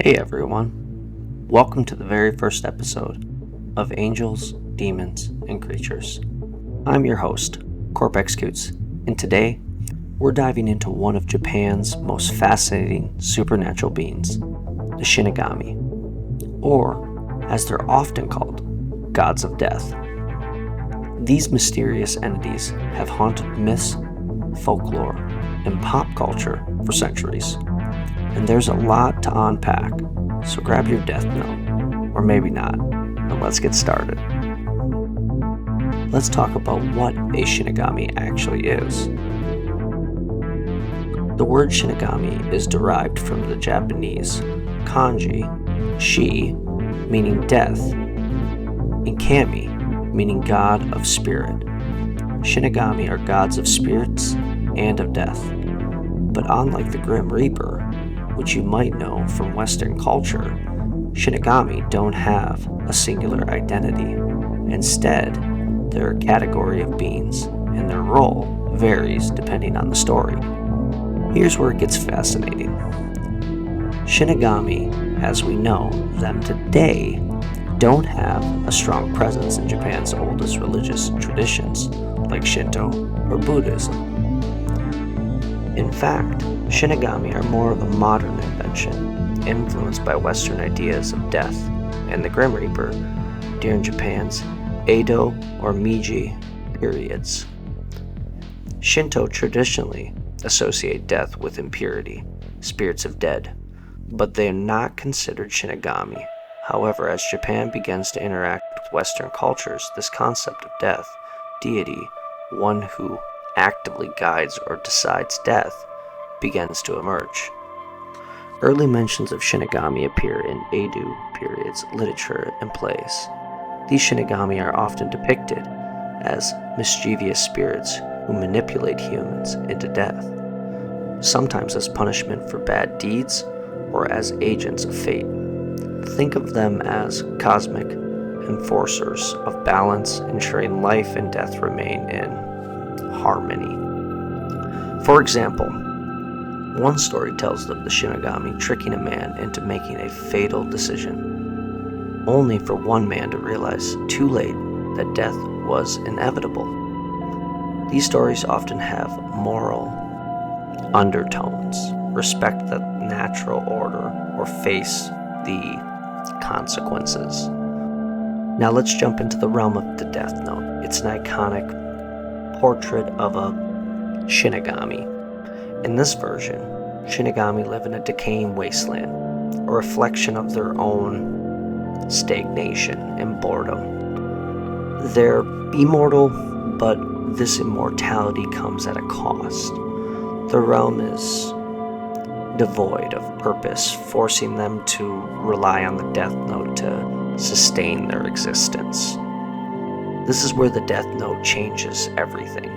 Hey everyone, welcome to the very first episode of Angels, Demons, and Creatures. I'm your host, Corp Executes, and today we're diving into one of Japan's most fascinating supernatural beings, the Shinigami, or as they're often called, gods of death. These mysterious entities have haunted myths, folklore, and pop culture for centuries. And there's a lot to unpack, so grab your death note, or maybe not, and let's get started. Let's talk about what a Shinigami actually is. The word Shinigami is derived from the Japanese kanji, shi, meaning death, and kami, meaning god of spirit. Shinigami are gods of spirits and of death, but unlike the Grim Reaper, which you might know from Western culture, Shinigami don't have a singular identity. Instead, they're a category of beings, and their role varies depending on the story. Here's where it gets fascinating. Shinigami, as we know them today, don't have a strong presence in Japan's oldest religious traditions, like Shinto or Buddhism. In fact, Shinigami are more of a modern invention, influenced by Western ideas of death and the Grim Reaper during Japan's Edo or Meiji periods. Shinto traditionally associate death with impurity, spirits of dead, but they are not considered Shinigami. However, as Japan begins to interact with Western cultures, this concept of death, deity, one who actively guides or decides death, begins to emerge. Early mentions of Shinigami appear in Edo period's literature and plays. These Shinigami are often depicted as mischievous spirits who manipulate humans into death, sometimes as punishment for bad deeds or as agents of fate. Think of them as cosmic enforcers of balance, ensuring life and death remain in harmony. For example, one story tells of the Shinigami tricking a man into making a fatal decision, only for one man to realize too late that death was inevitable. These stories often have moral undertones, respect the natural order, or face the consequences. Now let's jump into the realm of the Death Note. It's an iconic portrait of a Shinigami. In this version, Shinigami live in a decaying wasteland, a reflection of their own stagnation and boredom. They're immortal, but this immortality comes at a cost. The realm is devoid of purpose, forcing them to rely on the Death Note to sustain their existence. This is where the Death Note changes everything.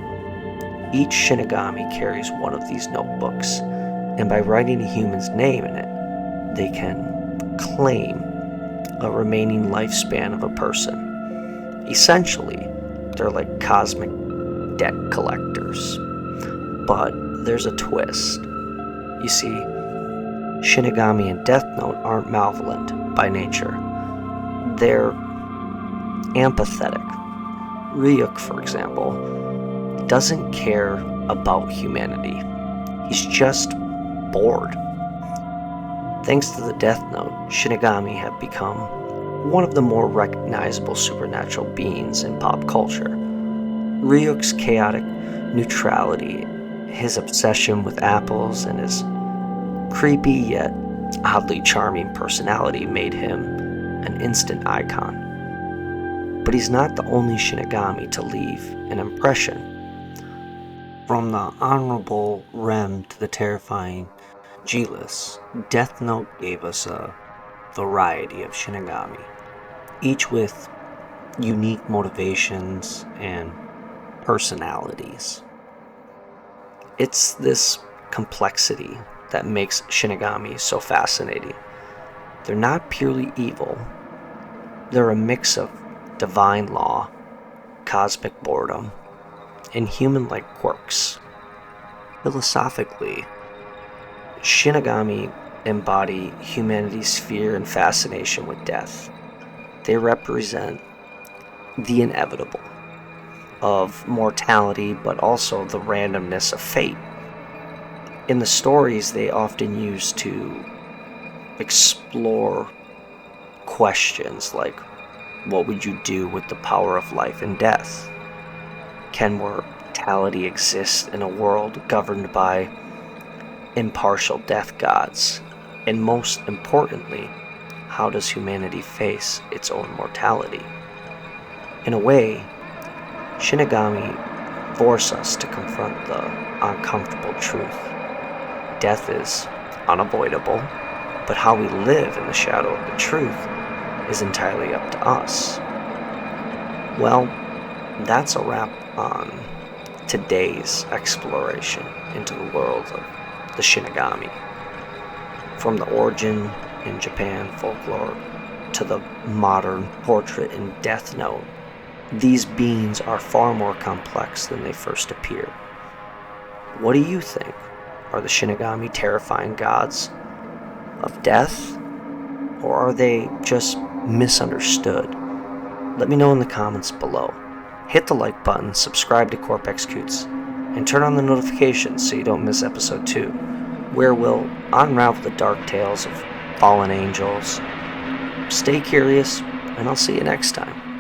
Each Shinigami carries one of these notebooks, and by writing a human's name in it, they can claim a remaining lifespan of a person. Essentially, they're like cosmic debt collectors. But there's a twist. You see, Shinigami and Death Note aren't malevolent by nature. They're empathetic. Ryuk, for example, doesn't care about humanity. He's just bored. Thanks to the Death Note, Shinigami have become one of the more recognizable supernatural beings in pop culture. Ryuk's chaotic neutrality, his obsession with apples, and his creepy yet oddly charming personality made him an instant icon. But he's not the only Shinigami to leave an impression. From the honorable Rem to the terrifying Geelus, Death Note gave us a variety of Shinigami, each with unique motivations and personalities. It's this complexity that makes Shinigami so fascinating. They're not purely evil. They're a mix of divine law, cosmic boredom, and human-like quirks. Philosophically, Shinigami embody humanity's fear and fascination with death. They represent the inevitable of mortality, but also the randomness of fate. In the stories, they often use to explore questions like, what would you do with the power of life and death? Can mortality exist in a world governed by impartial death gods? And most importantly, how does humanity face its own mortality? In a way, Shinigami force us to confront the uncomfortable truth. Death is unavoidable, but how we live in the shadow of the truth is entirely up to us. Well, that's a wrap on today's exploration into the world of the Shinigami. From the origin in Japan folklore to the modern portrait in Death Note, these beings are far more complex than they first appear. What do you think? Are the Shinigami terrifying gods of death? Or are they just misunderstood? Let me know in the comments below. Hit the like button, subscribe to Corpex Coots, and turn on the notifications so you don't miss episode 2, where we'll unravel the dark tales of fallen angels. Stay curious, and I'll see you next time.